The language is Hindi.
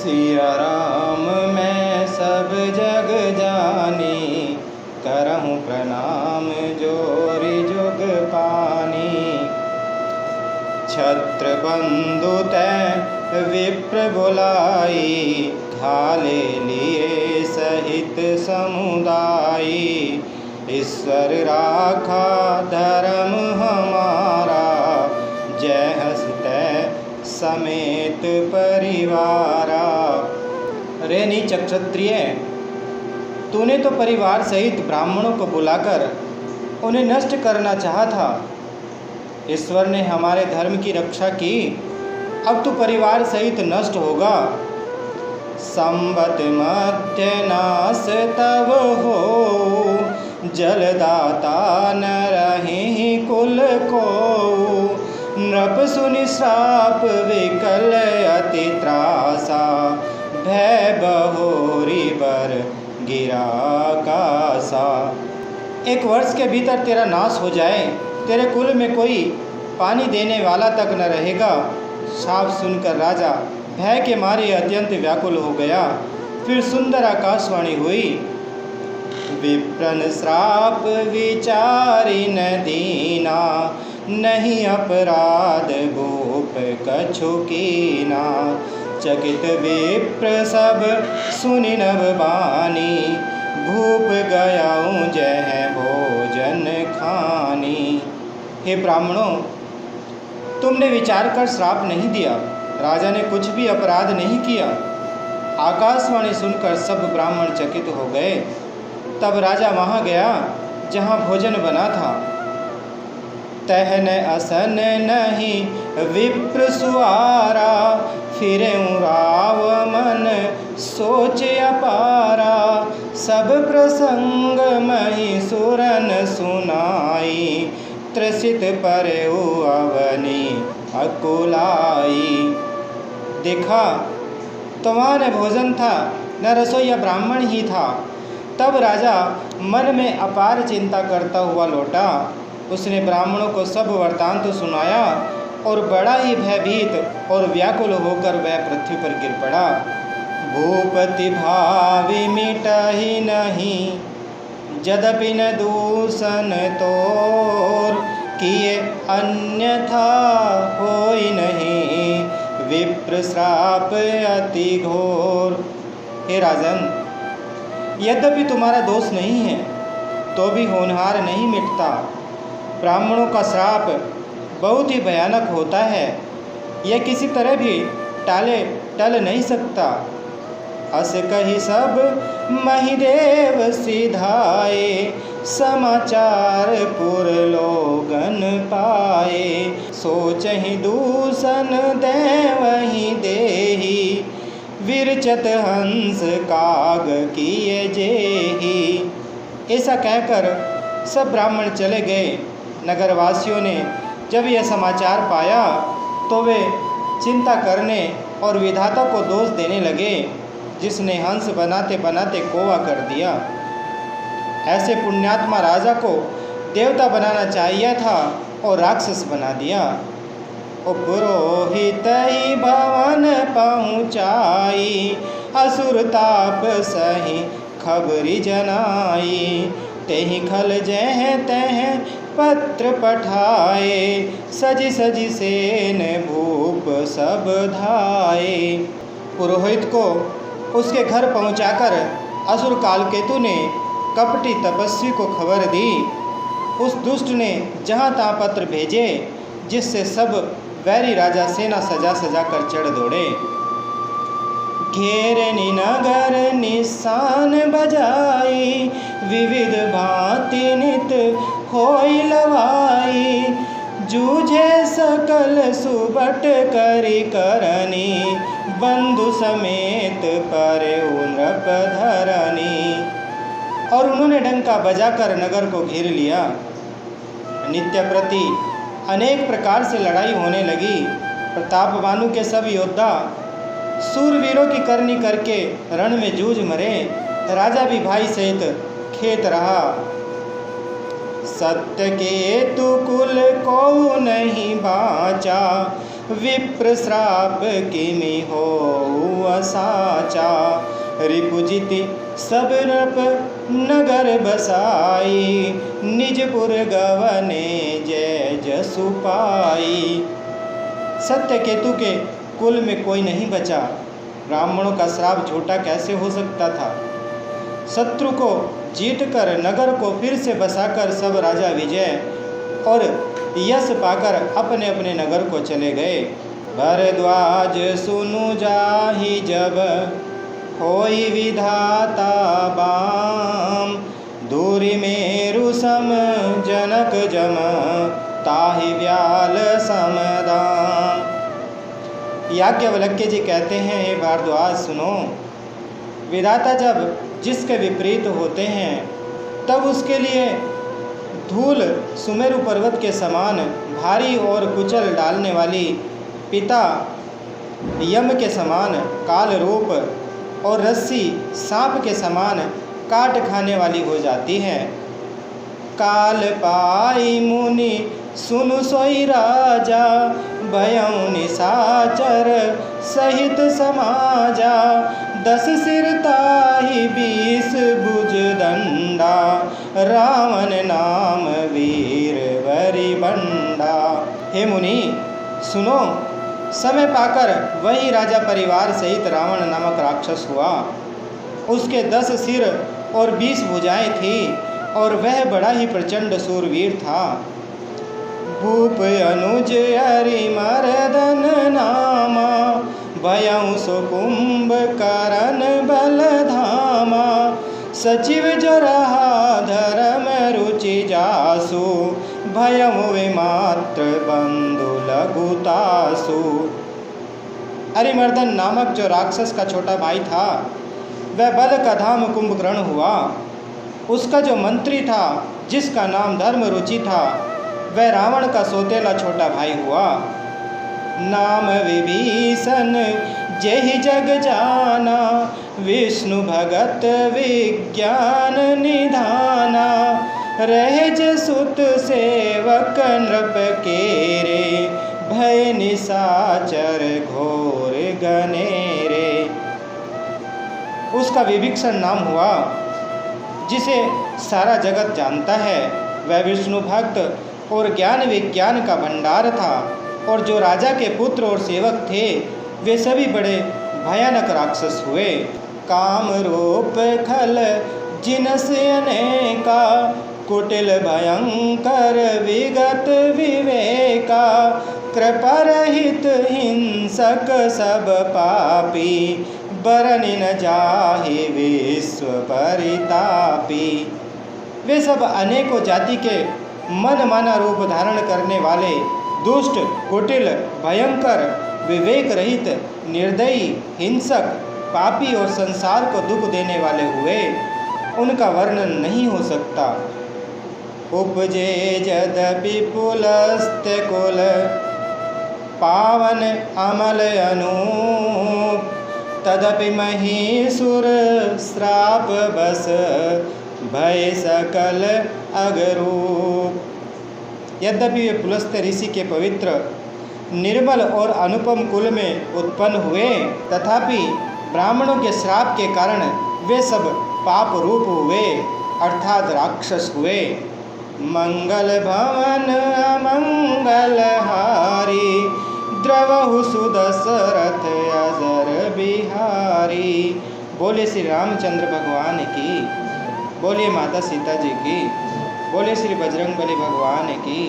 सिया राम मैं सब जग जानी, करहूँ प्रणाम जोरि जुग पानी। छत्र बंधु तै विप्र बुलाई, घाले लिए सहित समुदायी। ईश्वर राखा धर्म हमारा, जय हंसते समेत परिवारा। रे नीच क्षत्रिय, तूने तो परिवार सहित ब्राह्मणों को बुलाकर उन्हें नष्ट करना चाहा था। ईश्वर ने हमारे धर्म की रक्षा की, अब तू परिवार सहित नष्ट होगा। संबत मध्य नाश तब हो, जलदाता न रहे कुल को। नृप सुनि श्राप विकल अति त्रासा, भय बहोरी बर गिरा कासा। 1 वर्ष के भीतर तेरा नाश हो जाए, तेरे कुल में कोई पानी देने वाला तक न रहेगा। शाप सुनकर राजा भय के मारे अत्यंत व्याकुल हो गया। फिर सुंदर आकाशवाणी हुई, विप्रन श्राप विचारी न दीना। नहीं अपराध भूप कछु कीना। चकित विप्र सब सुनि नभ बानी, भूप गयाऊँ जय भोजन खानी। हे ब्राह्मणों, तुमने विचार कर श्राप नहीं दिया, राजा ने कुछ भी अपराध नहीं किया। आकाशवाणी सुनकर सब ब्राह्मण चकित हो गए। तब राजा वहाँ गया जहाँ भोजन बना था। तहन असन नहीं विप्र सुआरा, फिरे राव मन सोच अपारा। सब प्रसंग मही सुरन सुनाई, त्रसित परेउ अवनी अकुलाई। देखा तो वहाँ न भोजन था, न रसोईया ब्राह्मण ही था। तब राजा मन में अपार चिंता करता हुआ लौटा। उसने ब्राह्मणों को सब वृत्तांत सुनाया और बड़ा ही भयभीत और व्याकुल होकर वह पृथ्वी पर गिर पड़ा। भूपति भावी मिटहि नहीं, यद्यपि न दूषण तोर। किए अन्यथा होई नहीं, विप्र श्राप अति घोर। हे राजन, यद्यपि तुम्हारा दोष नहीं है तो भी होनहार नहीं मिटता। ब्राह्मणों का श्राप बहुत ही भयानक होता है, यह किसी तरह भी टल नहीं सकता। अस कही सब महिदेव सिधाए, समाचार पुर लोगन पाए। सोचहि दूषण देवहि देही, विरचत हंस काग किए जेही। ऐसा कहकर सब ब्राह्मण चले गए। नगरवासियों ने जब यह समाचार पाया तो वे चिंता करने और विधाता को दोष देने लगे, जिसने हंस बनाते बनाते कौवा कर दिया। ऐसे पुण्यात्मा राजा को देवता बनाना चाहिए था और राक्षस बना दिया। पुरोहित ही भवन पहुँचाई, असुर ताप सही खबरी जनाई। तेहि खल जह तह पत्र पठाए, सजी सजी सेन भूप सब धाए। पुरोहित को उसके घर पहुंचाकर असुर कालकेतु ने कपटी तपस्वी को खबर दी। उस दुष्ट ने जहाँ तहाँ पत्र भेजे, जिससे सब वैरी राजा सेना सजा सजा कर चढ़ दौड़े। घेरनि नगर निशान बजाई, विविध भांति नित होई लवाई। जूझे सकल सुबट करी करनी, बंधु समेत परे नृप धरनी। और उन्होंने डंका बजाकर नगर को घेर लिया। नित्य प्रति अनेक प्रकार से लड़ाई होने लगी। प्रतापवानु के सब योद्धा सूरवीरों की करनी करके रण में जूझ मरे। राजा भी भाई सहित खेत रहा। सत्य केतु कुल को नहीं बाचा, विप्र श्राप किमि हो साचा। रिपुजिति सब नृप नगर बसाई, निजपुर गवने जय जसु पाई। सत्य केतु के कुल में कोई नहीं बचा। ब्राह्मणों का श्राप झूठा कैसे हो सकता था। शत्रु को जीतकर नगर को फिर से बसाकर सब राजा विजय और यश पाकर अपने अपने नगर को चले गए। भरद्वाज सुनु जाहि जब, होई विधाता बाम। दूरी मेरु सम जनक जम, ताहि व्याल समदाम। याज्ञवल्क्य जी कहते हैं, हे भारद्वाज सुनो, विधाता जब जिसके विपरीत होते हैं तब उसके लिए धूल सुमेरु पर्वत के समान भारी और कुचल डालने वाली, पिता यम के समान काल रूप और रस्सी सांप के समान काट खाने वाली हो जाती है। काल पाई मुनि सुनु सोई राजा, भयउ निशाचर सहित समाजा। 10 सिर ताहि 20 भुज दंडा, रावण नाम वीर वरि बंडा। हे मुनि सुनो, समय पाकर वही राजा परिवार सहित रावण नामक राक्षस हुआ। उसके 10 सिर और 20 भुजाएं थी और वह बड़ा ही प्रचंड सूरवीर था। भूप अनुज हरिमर्दन नामा, भयउ सुकुंभ करन बल धामा। सचिव जरहा धर्म रुचि जासु, भयउ विमात्र बंधु लघुतासु। हरिमर्दन नामक जो राक्षस का छोटा भाई था, वह बल का धाम कुंभकर्ण हुआ। उसका जो मंत्री था, जिसका नाम धर्म रुचि था, वह रावण का सौतेला छोटा भाई हुआ। नाम विभीषण जेहि जग जाना, विष्णु भगत विज्ञान निधाना। रहज सुत सेवक नृप केरे, भय निशाचर घोर गनेरे। उसका विभीषण नाम हुआ, जिसे सारा जगत जानता है। वह विष्णु भक्त और ज्ञान विज्ञान का भंडार था, और जो राजा के पुत्र और सेवक थे वे सभी बड़े भयानक राक्षस हुए। काम रूप खल जिनस अनेका, कुटिल भयंकर विगत विवेका। कृपा रहित हिंसक सब पापी, बरनि न जाहि विश्व परितापी। वे सब अनेकों जाति के मन माना रूप धारण करने वाले, दुष्ट, कुटिल, भयंकर, विवेक रहित, निर्दयी, हिंसक, पापी और संसार को दुख देने वाले हुए। उनका वर्णन नहीं हो सकता। उपजे यद्यपि पुलस्त्य कुल, पावन अमल अनूप। तदपि महीसुर श्राप बस, भय सकल अगरूप। यद्यपि वे पुलस्त्य ऋषि के पवित्र, निर्मल और अनुपम कुल में उत्पन्न हुए, तथापि ब्राह्मणों के श्राप के कारण वे सब पाप रूप हुए, अर्थात राक्षस हुए। मंगल भवन अमंगल हारी, द्रवहु सुदशरथ अजर बिहारी। बोले श्री रामचंद्र भगवान की, बोले माता सीता जी की, बोले श्री बजरंगबली भगवान की।